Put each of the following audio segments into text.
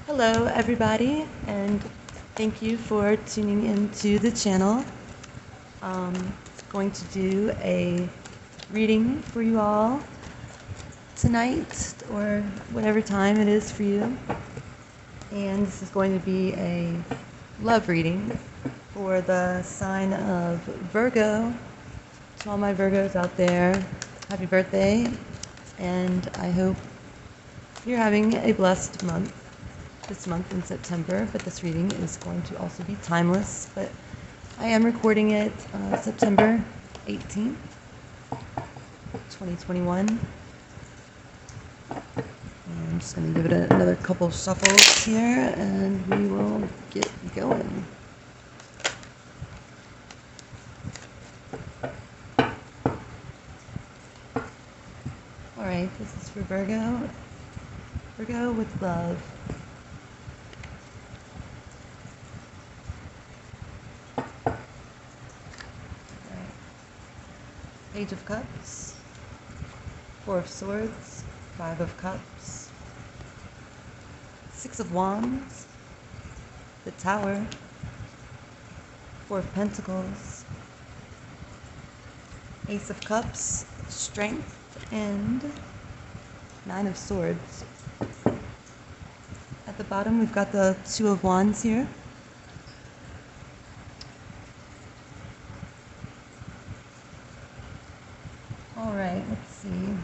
Hello, everybody, and thank you for tuning into the channel. Going to do a reading for you all tonight, or whatever time it is for you. And this is going to be a love reading for the sign of Virgo. To all my Virgos out there, happy birthday, and I hope you're having a blessed month. This month in September, but this reading is going to also be timeless. But I am recording it September 18th, 2021. And I'm just going to give it another couple shuffles here, and we will get going. All right, this is for Virgo. Virgo with love. Page of Cups, Four of Swords, Five of Cups, Six of Wands, the Tower, Four of Pentacles, Ace of Cups, Strength, and Nine of Swords. At the bottom, we've got the Two of Wands here. All right, let's see.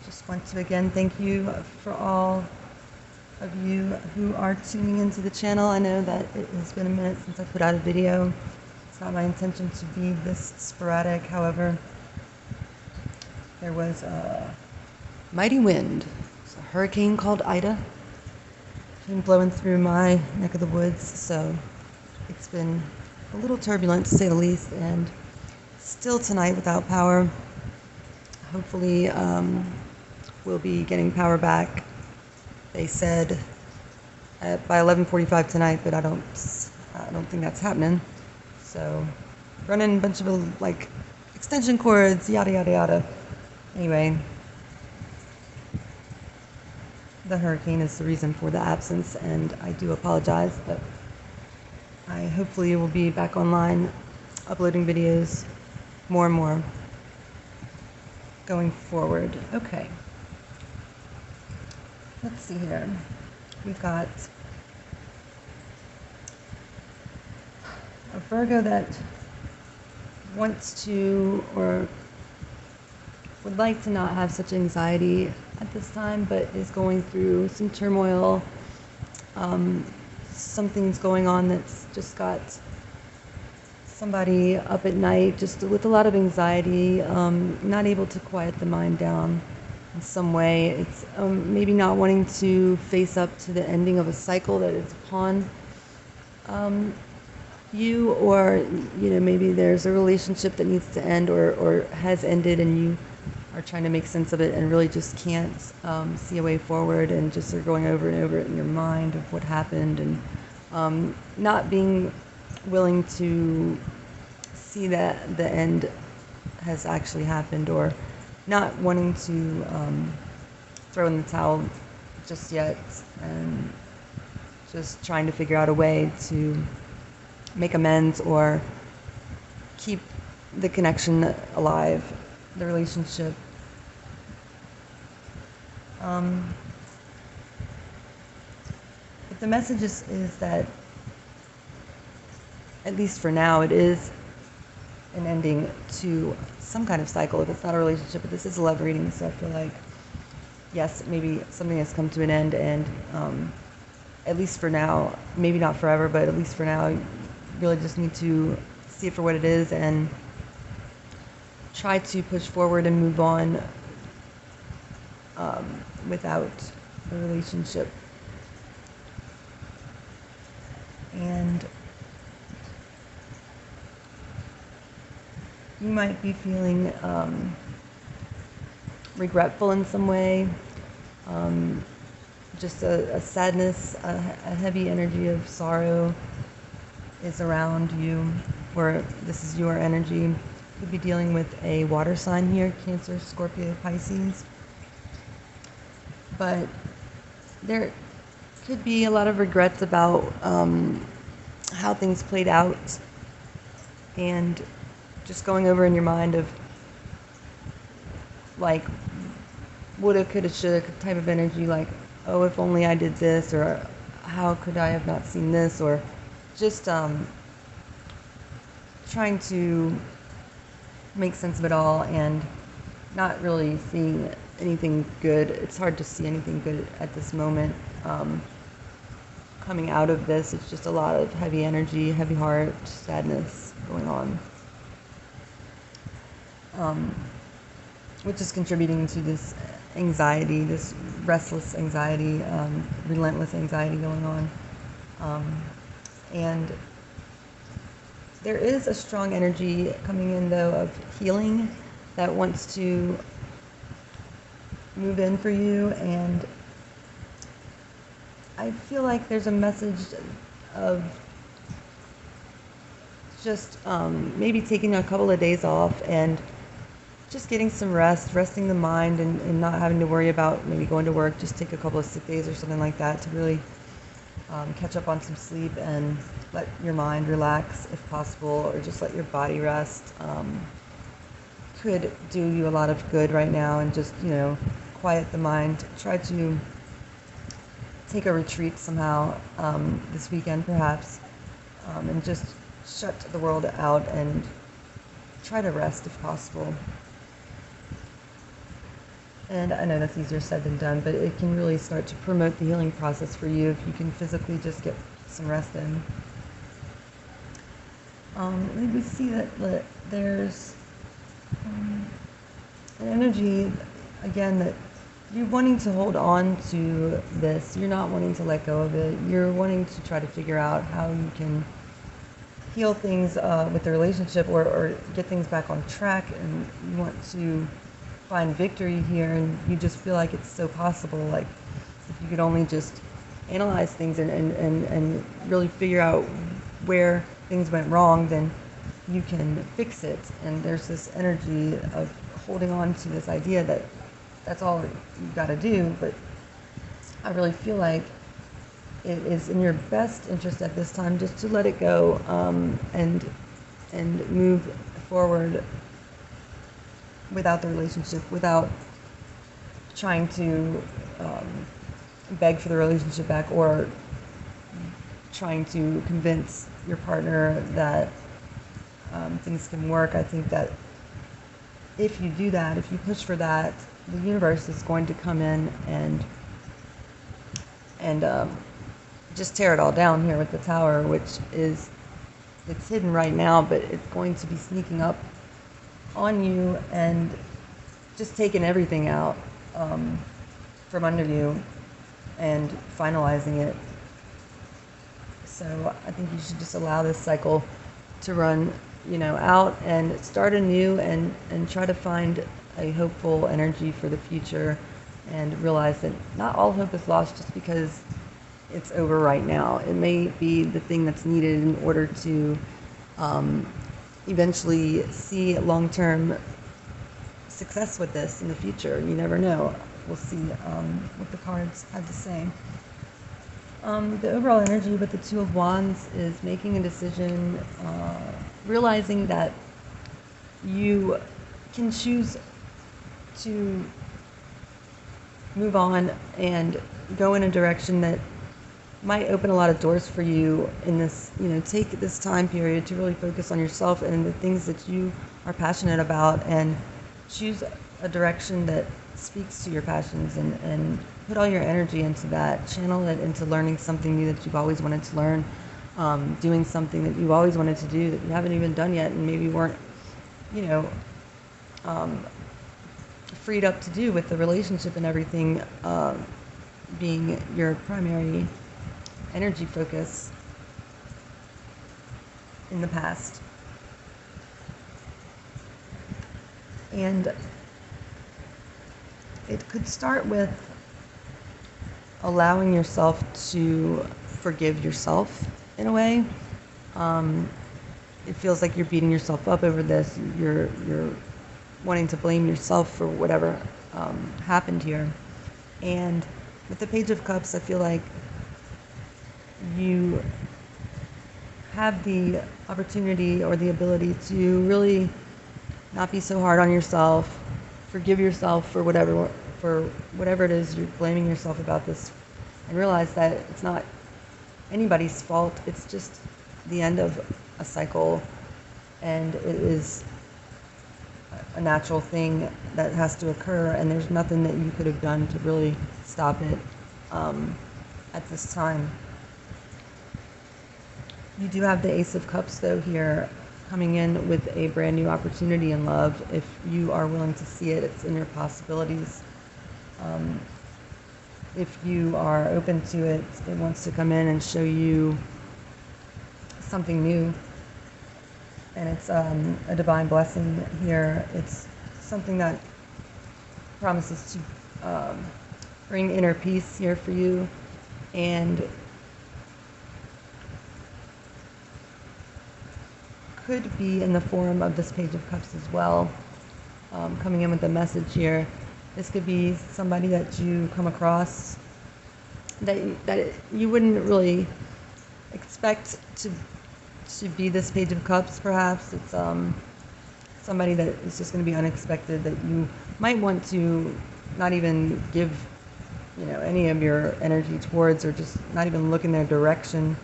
Just want to again thank you for all of you who are tuning into the channel. I know that it has been a minute since I put out a video. It's not my intention to be this sporadic. However, there was a mighty wind. It's a hurricane called Ida. Been blowing through my neck of the woods, so it's been a little turbulent to say the least, and still tonight without power. Hopefully we'll be getting power back, they said, by 11:45 tonight, but I don't think that's happening. So running a bunch of like extension cords, yada yada yada. Anyway, the hurricane is the reason for the absence, and I do apologize, but I hopefully will be back online uploading videos more and more going forward. Okay. Let's see here. We've got a Virgo that wants to or would like to not have such anxiety at this time, but is going through some turmoil. Something's going on that's just got somebody up at night just with a lot of anxiety, not able to quiet the mind down in some way. It's maybe not wanting to face up to the ending of a cycle that is upon you, or maybe there's a relationship that needs to end or has ended, and you are trying to make sense of it and really just can't see a way forward, and just are going over and over it in your mind of what happened, and not being willing to see that the end has actually happened, or not wanting to throw in the towel just yet, and just trying to figure out a way to make amends or keep the connection alive, the relationship. But the message is that, at least for now, it is an ending to some kind of cycle. If it's not a relationship, but this is a love reading, so I feel like, yes, maybe something has come to an end, and at least for now, maybe not forever, but at least for now, you really just need to see it for what it is and try to push forward and move on without the relationship. And you might be feeling regretful in some way, just a sadness, a heavy energy of sorrow is around you, or this is your energy. You could be dealing with a water sign here, Cancer, Scorpio, Pisces. But there could be a lot of regrets about how things played out, and just going over in your mind of like woulda, coulda, shoulda type of energy, like, oh, if only I did this, or how could I have not seen this, or just trying to make sense of it all and not really seeing anything good. It's hard to see anything good at this moment. Coming out of this, it's just a lot of heavy energy, heavy heart, sadness going on, which is contributing to this anxiety, this restless anxiety, relentless anxiety going on. And there is a strong energy coming in, though, of healing that wants to move in for you. And I feel like there's a message of just maybe taking a couple of days off and just getting some rest, resting the mind, and not having to worry about maybe going to work. Just take a couple of sick days or something like that to really catch up on some sleep and let your mind relax if possible, or just let your body rest. Could do you a lot of good right now, and just, quiet the mind. Try to take a retreat somehow this weekend perhaps, and just shut the world out and try to rest if possible. And I know that's easier said than done, but it can really start to promote the healing process for you if you can physically just get some rest in. We see that there's an energy, again, that you're wanting to hold on to this. You're not wanting to let go of it. You're wanting to try to figure out how you can heal things with the relationship, or get things back on track, and you want to find victory here, and you just feel like it's so possible. Like, if you could only just analyze things and really figure out where things went wrong, then you can fix it. And there's this energy of holding on to this idea that that's all you've got to do. But I really feel like it is in your best interest at this time just to let it go, and move forward without the relationship, without trying to beg for the relationship back, or trying to convince your partner that things can work. I think that if you do that, if you push for that, the universe is going to come in and just tear it all down here with the Tower, which is, it's hidden right now, but it's going to be sneaking up on you and just taking everything out from under you and finalizing it. So I think you should just allow this cycle to run, out, and start anew, and try to find a hopeful energy for the future, and realize that not all hope is lost just because it's over right now. It may be the thing that's needed in order to eventually see long-term success with this in the future. You never know. We'll see what the cards have to say. The overall energy with the Two of Wands is making a decision, realizing that you can choose to move on and go in a direction that might open a lot of doors for you in this, take this time period to really focus on yourself and the things that you are passionate about, and choose a direction that speaks to your passions, and put all your energy into that. Channel it into learning something new that you've always wanted to learn, doing something that you've always wanted to do that you haven't even done yet, and maybe weren't, freed up to do with the relationship and everything being your primary energy focus in the past. And it could start with allowing yourself to forgive yourself in a way. It feels like you're beating yourself up over this. You're wanting to blame yourself for whatever happened here. And with the Page of Cups, I feel like you have the opportunity or the ability to really not be so hard on yourself, forgive yourself for whatever it is you're blaming yourself about this, and realize that it's not anybody's fault. It's just the end of a cycle, and it is a natural thing that has to occur, and there's nothing that you could have done to really stop it at this time. You do have the Ace of Cups, though, here coming in with a brand new opportunity in love. If you are willing to see it, it's in your possibilities. If you are open to it, it wants to come in and show you something new. And it's a divine blessing here. It's something that promises to bring inner peace here for you, and could be in the form of this Page of Cups as well, coming in with a message here. This could be somebody that you come across that you wouldn't really expect to be this Page of Cups, perhaps. It's somebody that is just going to be unexpected, that you might want to not even give, any of your energy towards, or just not even look in their direction.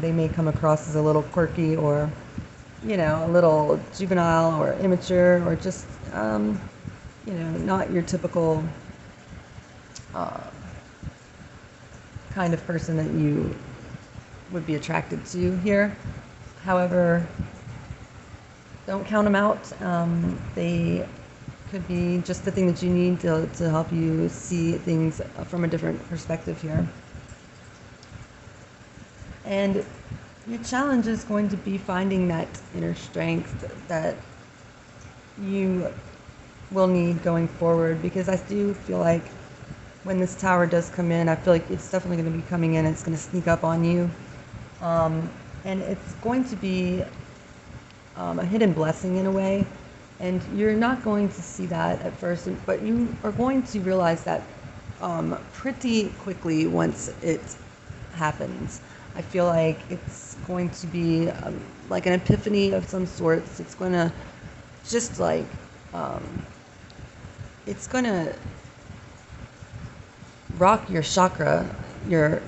They may come across as a little quirky, or a little juvenile or immature, or just not your typical kind of person that you would be attracted to here. However, don't count them out. They could be just the thing that you need to help you see things from a different perspective here. And your challenge is going to be finding that inner strength that you will need going forward, because I do feel like when this Tower does come in, I feel like it's definitely going to be coming in. It's going to sneak up on you. And it's going to be a hidden blessing in a way, and you're not going to see that at first, but you are going to realize that pretty quickly once it happens. I feel like it's going to be like an epiphany of some sorts. It's going to just like it's going to rock your chakra, your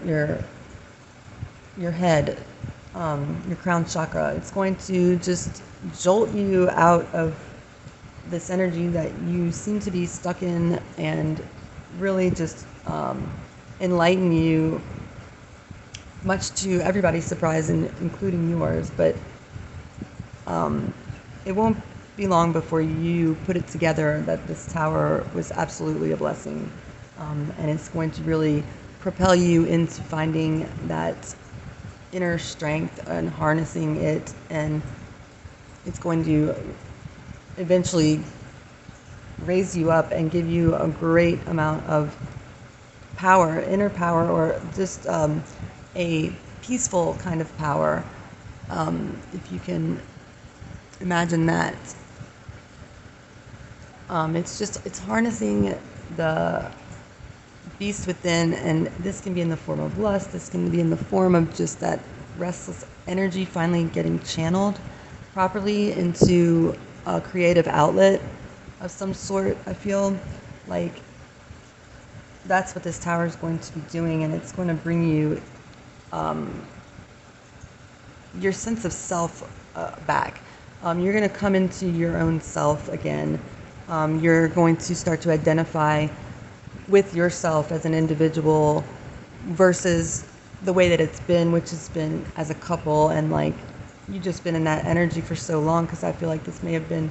head, your crown chakra. It's going to just jolt you out of this energy that you seem to be stuck in, and really just enlighten you, much to everybody's surprise, including yours. But it won't be long before you put it together that this Tower was absolutely a blessing, and it's going to really propel you into finding that inner strength and harnessing it, and it's going to eventually raise you up and give you a great amount of power, inner power, or just a peaceful kind of power, if you can imagine that. It's harnessing the beast within, and this can be in the form of lust. This can be in the form of just that restless energy finally getting channeled properly into a creative outlet of some sort. I feel like that's what this Tower is going to be doing, and it's going to bring you your sense of self back. You're going to come into your own self again. You're going to start to identify with yourself as an individual versus the way that it's been, which has been as a couple, and like you've just been in that energy for so long, because I feel like this may have been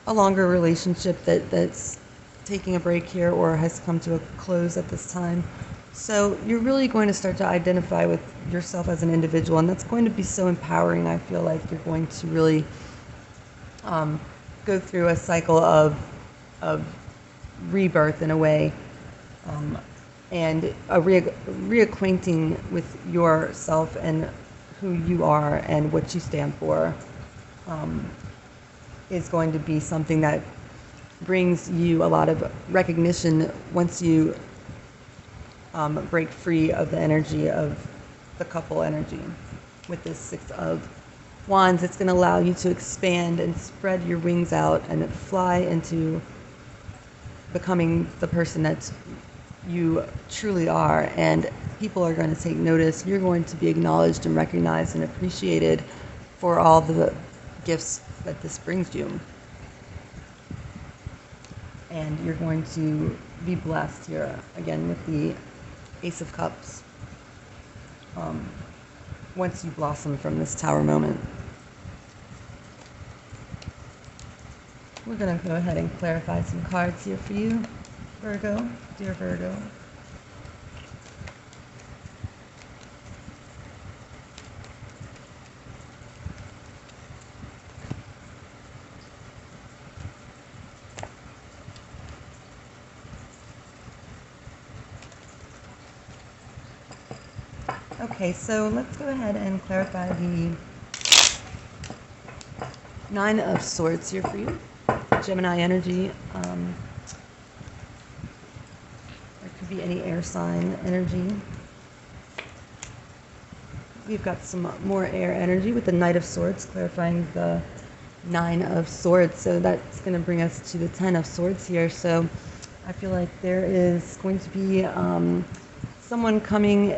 a longer relationship that's taking a break here or has come to a close at this time. So you're really going to start to identify with yourself as an individual, and that's going to be so empowering. I feel like you're going to really go through a cycle of rebirth in a way, and a reacquainting with yourself and who you are and what you stand for, is going to be something that brings you a lot of recognition once you break free of the energy of the couple energy. With this Six of Wands, it's going to allow you to expand and spread your wings out and fly into becoming the person that you truly are, and people are going to take notice. You're going to be acknowledged and recognized and appreciated for all the gifts that this brings you. And you're going to be blessed here, again, with the Ace of Cups, once you blossom from this Tower moment. We're going to go ahead and clarify some cards here for you, Virgo, dear Virgo. Okay, so let's go ahead and clarify the Nine of Swords here for you. Gemini energy. There could be any air sign energy. We've got some more air energy with the Knight of Swords, clarifying the Nine of Swords. So that's going to bring us to the Ten of Swords here. So I feel like there is going to be someone coming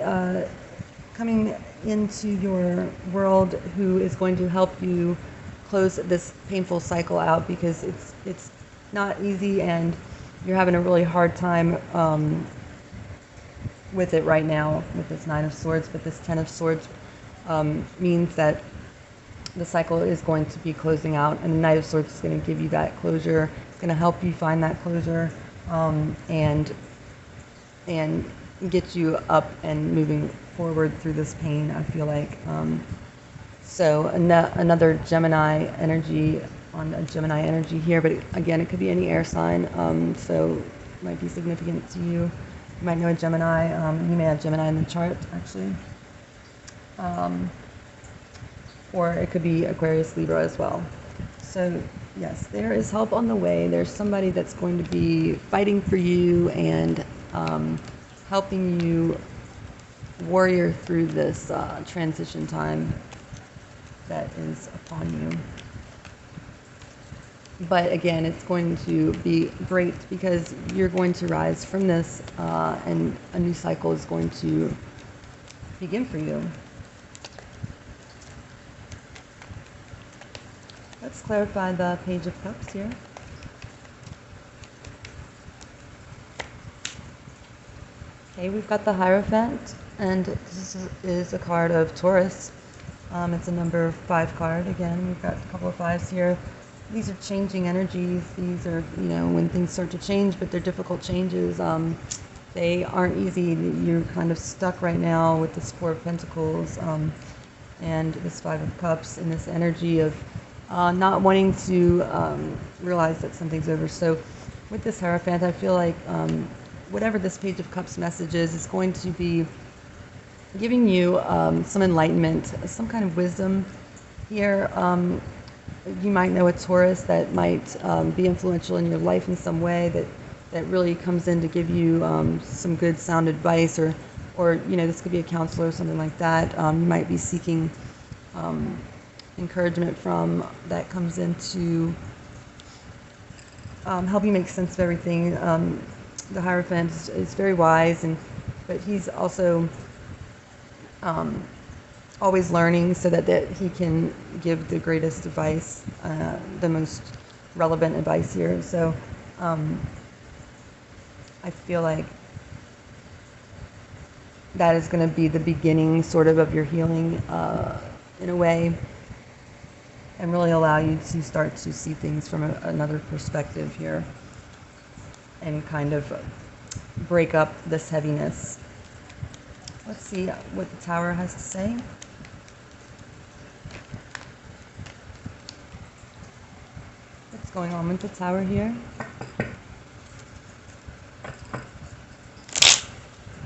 into your world who is going to help you close this painful cycle out, because it's not easy and you're having a really hard time with it right now with this Nine of Swords. But this Ten of Swords means that the cycle is going to be closing out, and the Knight of Swords is going to give you that closure. It's going to help you find that closure and get you up and moving forward through this pain, I feel like. So another Gemini energy on a Gemini energy here, but again, it could be any air sign, so it might be significant to you. You might know a Gemini. You may have Gemini in the chart, actually. Or it could be Aquarius, Libra as well. So yes, there is help on the way. There's somebody that's going to be fighting for you and helping you warrior through this transition time that is upon you. But again, it's going to be great because you're going to rise from this and a new cycle is going to begin for you. Let's clarify the Page of Cups here. Okay, we've got the Hierophant, and this is a card of Taurus. It's a number 5 card. Again, we've got a couple of 5s here. These are changing energies. These are, when things start to change, but they're difficult changes. They aren't easy. You're kind of stuck right now with this 4 of Pentacles and this 5 of Cups and this energy of not wanting to realize that something's over. So with this Hierophant, I feel like whatever this Page of Cups message is going to be giving you some enlightenment, some kind of wisdom here. You might know a Taurus that might be influential in your life in some way, that really comes in to give you some good sound advice, or this could be a counselor or something like that. You might be seeking encouragement from, that comes in to help you make sense of everything. The Hierophant is very wise, but he's also always learning, so that he can give the greatest advice, the most relevant advice here. So I feel like that is going to be the beginning sort of your healing in a way, and really allow you to start to see things from another perspective here and kind of break up this heaviness. Let's see what the Tower has to say. What's going on with the Tower here?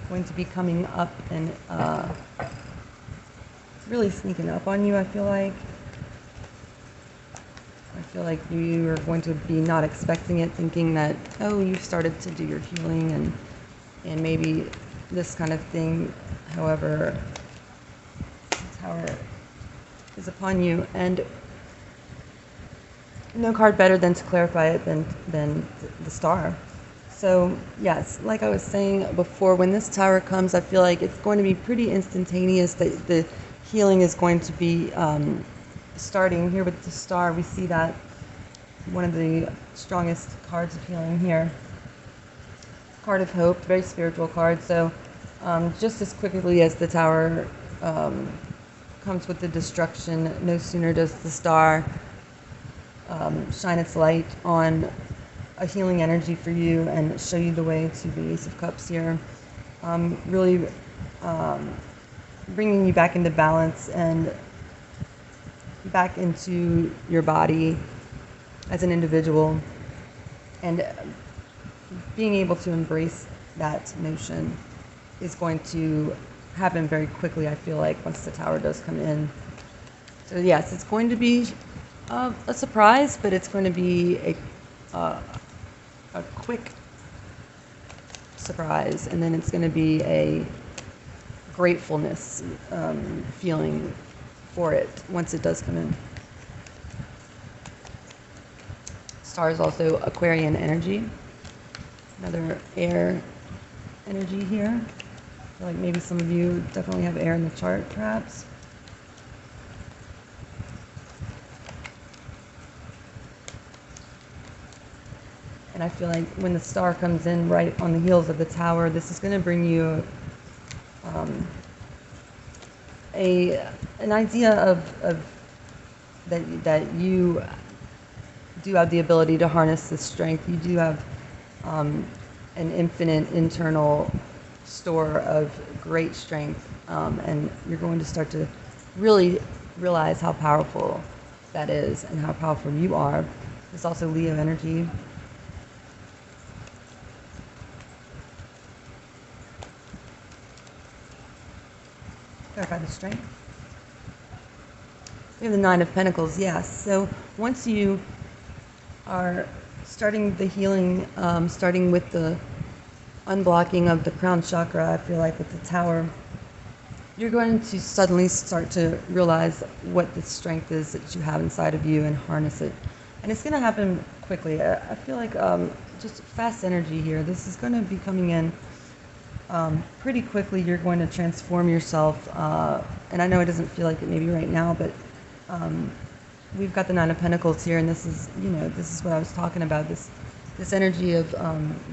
Going to be coming up and really sneaking up on you, I feel like. I feel like you are going to be not expecting it, thinking that, oh, you've started to do your healing, and maybe this kind of thing, however, the Tower is upon you, and no card better than to clarify it than the Star. So yes, like I was saying before, when this Tower comes, I feel like it's going to be pretty instantaneous. That the healing is going to be starting here with the Star. We see that one of the strongest cards of healing here. Card of Hope, very spiritual card. So just as quickly as the Tower comes with the destruction, no sooner does the Star shine its light on a healing energy for you and show you the way to the Ace of Cups here. Really bringing you back into balance and back into your body as an individual, and being able to embrace that notion is going to happen very quickly, I feel like, once the Tower does come in. So yes, it's going to be a surprise, but it's going to be a quick surprise, and then it's going to be a gratefulness feeling for it once it does come in. Star is also Aquarian energy, another air energy here. I feel like maybe some of you definitely have air in the chart, perhaps. And I feel like when the Star comes in right on the heels of the Tower, this is going to bring you an idea of that you do have the ability to harness this strength. You do have an infinite internal store of great strength, and you're going to start to really realize how powerful that is and how powerful you are. There's also Leo energy. Clarify the strength. We have the Nine of Pentacles, yes. So once you are starting the healing, starting with the unblocking of the crown chakra, I feel like with the Tower, you're going to suddenly start to realize what the strength is that you have inside of you and harness it. And it's going to happen quickly. I feel like just fast energy here. This is going to be coming in pretty quickly. You're going to transform yourself, and I know it doesn't feel like it maybe right now, but we've got the Nine of Pentacles here, and this is, this is what I was talking about, this energy of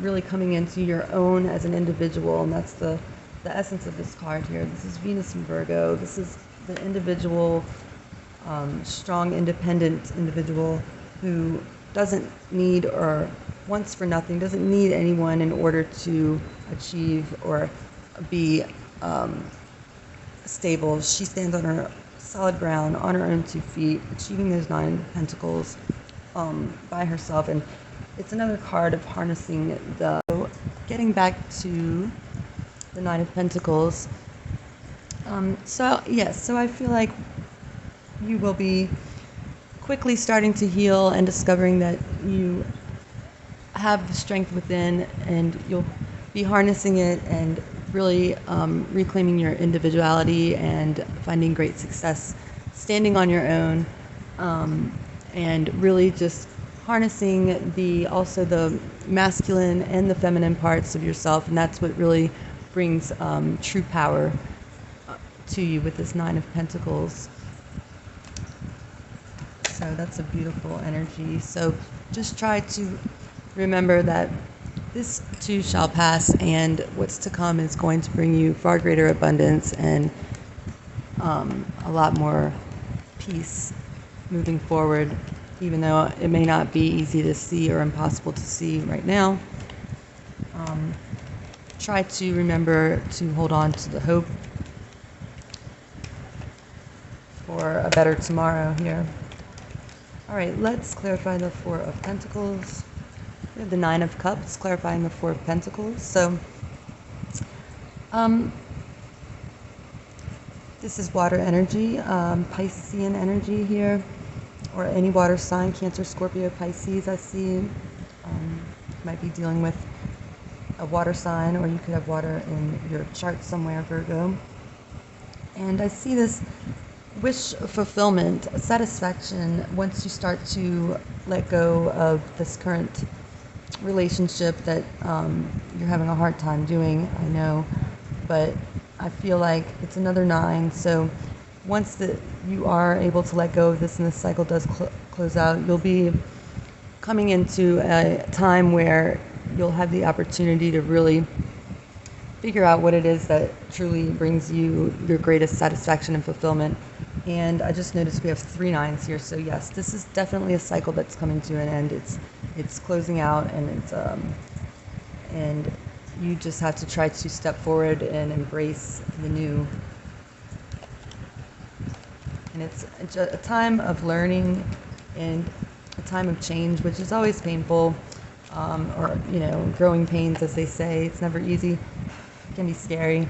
really coming into your own as an individual, and that's the essence of this card here. This is Venus and Virgo. This is the individual, strong, independent individual who doesn't need or wants for nothing, doesn't need anyone in order to achieve or be stable. She stands on her solid ground, on her own 2 feet, achieving those 9 of Pentacles by herself. And it's another card of harnessing getting back to the 9 of Pentacles. So I feel like you will be quickly starting to heal and discovering that you have the strength within, and you'll be harnessing it and really reclaiming your individuality and finding great success standing on your own, and really just harnessing also the masculine and the feminine parts of yourself, and that's what really brings true power to you with this 9 of Pentacles. So that's a beautiful energy. So just try to remember that this too shall pass, and what's to come is going to bring you far greater abundance and a lot more peace moving forward, even though it may not be easy to see or impossible to see right now. Try to remember to hold on to the hope for a better tomorrow here. All right, let's clarify the 4 of Pentacles. We have the 9 of Cups, clarifying the 4 of Pentacles. So, this is water energy, Piscean energy here, or any water sign, Cancer, Scorpio, Pisces. I see might be dealing with a water sign, or you could have water in your chart somewhere, Virgo. And I see this wish fulfillment, satisfaction once you start to let go of this current relationship that you're having a hard time doing, I know, but I feel like it's another 9. So once you are able to let go of this and this cycle does close out, you'll be coming into a time where you'll have the opportunity to really figure out what it is that truly brings you your greatest satisfaction and fulfillment. And I just noticed we have 3 9s here, so yes, this is definitely a cycle that's coming to an end. It's closing out, and you just have to try to step forward and embrace the new. And it's a time of learning and a time of change, which is always painful, or growing pains, as they say. It's never easy. It can be scary.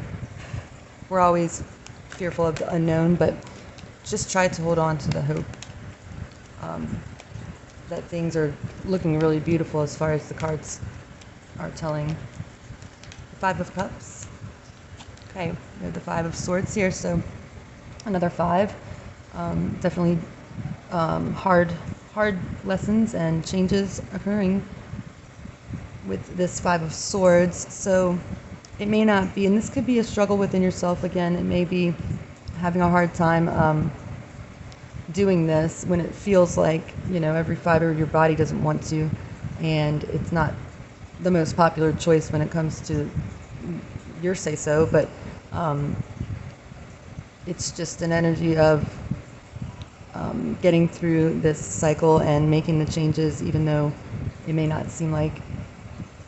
We're always fearful of the unknown, but just try to hold on to the hope that things are looking really beautiful as far as the cards are telling. The 5 of Cups. Okay, we have the 5 of Swords here, so another 5. Definitely hard lessons and changes occurring with this 5 of Swords. So it may not be, and this could be a struggle within yourself again. It may be having a hard time doing this when it feels like every fiber of your body doesn't want to, and it's not the most popular choice when it comes to your say so, but it's just an energy of getting through this cycle and making the changes, even though it may not seem like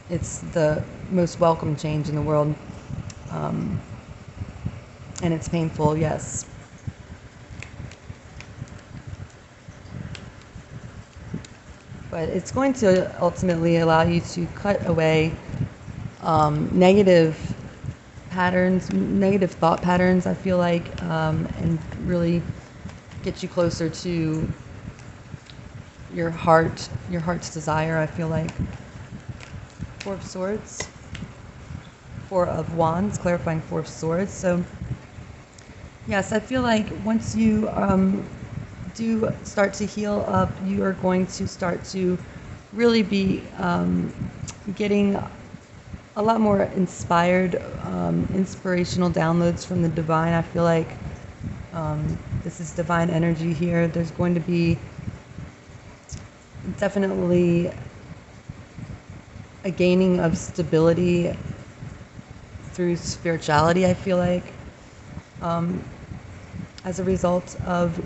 it's the most welcome change in the world. And it's painful, yes. But it's going to ultimately allow you to cut away negative patterns, negative thought patterns, I feel like, and really get you closer to your heart's desire, I feel like. 4 of Swords, 4 of Wands, clarifying 4 of Swords. So yes, I feel like once you do start to heal up, you are going to start to really be getting a lot more inspired, inspirational downloads from the divine. I feel like this is divine energy here. There's going to be definitely a gaining of stability through spirituality, I feel like, as a result of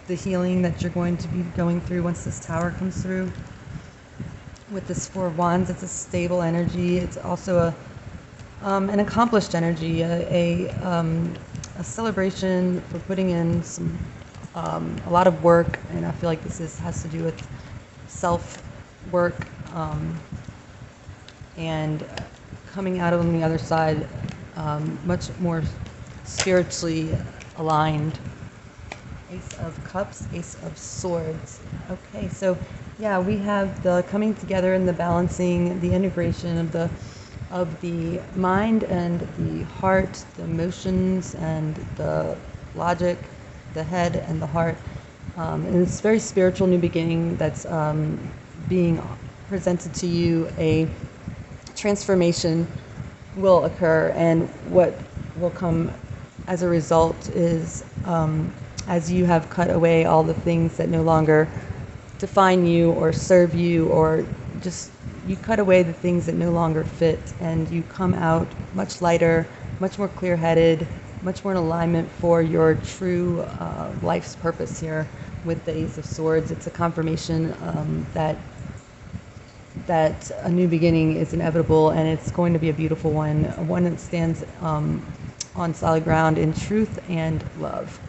the healing that you're going to be going through once this Tower comes through. With this 4 of Wands, it's a stable energy. It's also an accomplished energy, a celebration for putting in a lot of work, and I feel like this has to do with self-work, and coming out on the other side much more spiritually aligned. Ace of Cups, Ace of Swords. Okay, so yeah, we have the coming together and the balancing, the integration of the mind and the heart, the emotions and the logic, the head and the heart. And it's a very spiritual new beginning that's being presented to you. A transformation will occur, and what will come as a result is as you have cut away all the things that no longer define you or serve you, or just you cut away the things that no longer fit, and you come out much lighter, much more clear-headed, much more in alignment for your true life's purpose here with the Ace of Swords. It's a confirmation that a new beginning is inevitable, and it's going to be a beautiful one that stands on solid ground in truth and love.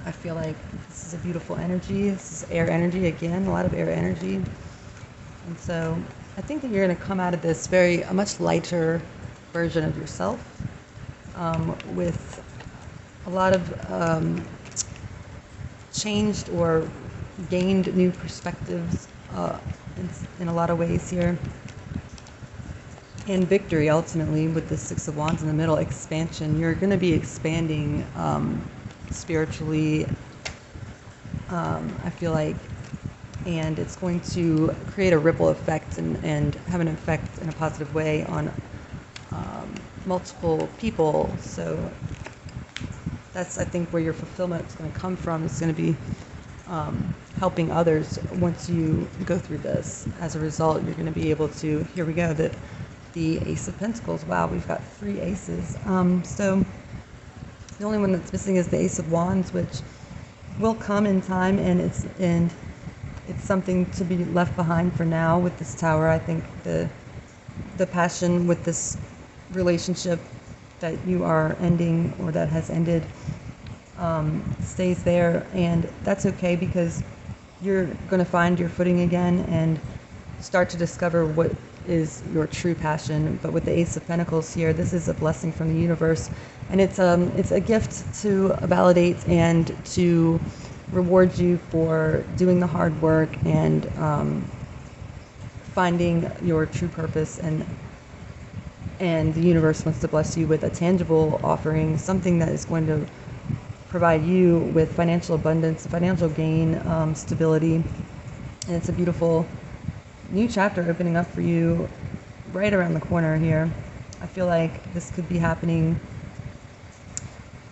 I feel like this is a beautiful energy. This is air energy again, a lot of air energy. And so I think that you're going to come out of this a much lighter version of yourself, with a lot of changed or gained new perspectives in a lot of ways here. and victory ultimately with the Six of Wands in the middle, expansion. You're going to be expanding spiritually, I feel like, and it's going to create a ripple effect and have an effect in a positive way on multiple people. So that's, I think, where your fulfillment is going to come from. It's going to be helping others once you go through this. As a result, you're going to be able to, here we go, the Ace of Pentacles. Wow, we've got 3 aces. So the only one that's missing is the Ace of Wands, which will come in time, and it's something to be left behind for now with this Tower. I think the passion with this relationship that you are ending, or that has ended, stays there, and that's okay, because you're going to find your footing again and start to discover what is your true passion. But with the Ace of Pentacles here, this is a blessing from the universe, and it's a gift to validate and to reward you for doing the hard work and finding your true purpose, and the universe wants to bless you with a tangible offering, something that is going to provide you with financial abundance, financial gain, stability. And it's a beautiful new chapter opening up for you right around the corner here. I feel like this could be happening.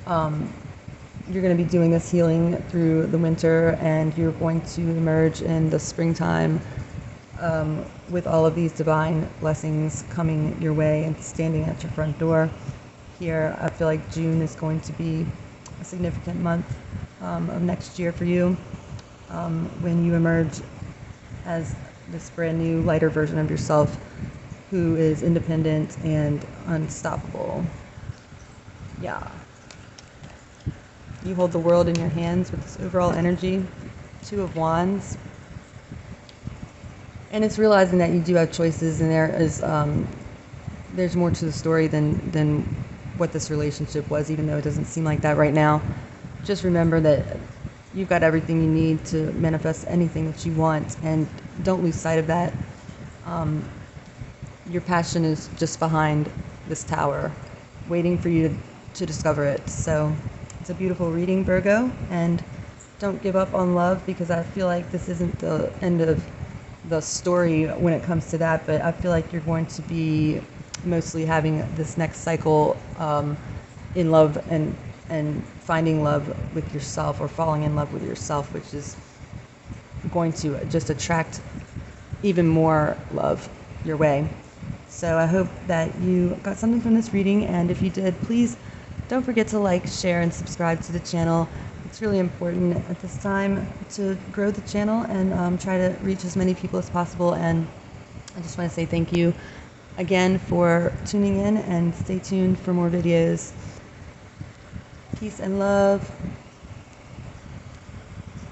You're going to be doing this healing through the winter, and you're going to emerge in the springtime with all of these divine blessings coming your way and standing at your front door. Here, I feel like June is going to be a significant month of next year for you, when you emerge as this brand new, lighter version of yourself who is independent and unstoppable. Yeah. You hold the world in your hands with this overall energy. 2 of Wands. And it's realizing that you do have choices, and there's more to the story than what this relationship was, even though it doesn't seem like that right now. Just remember that you've got everything you need to manifest anything that you want, and don't lose sight of that. Your passion is just behind this Tower, waiting for you to discover it. So it's a beautiful reading, Virgo, and don't give up on love, because I feel like this isn't the end of the story when it comes to that, but I feel like you're going to be mostly having this next cycle in love and finding love with yourself, or falling in love with yourself, which is going to just attract even more love your way. So I hope that you got something from this reading, and if you did, please don't forget to like, share, and subscribe to the channel. It's really important at this time to grow the channel and try to reach as many people as possible. And I just want to say thank you again for tuning in, and stay tuned for more videos. Peace and love.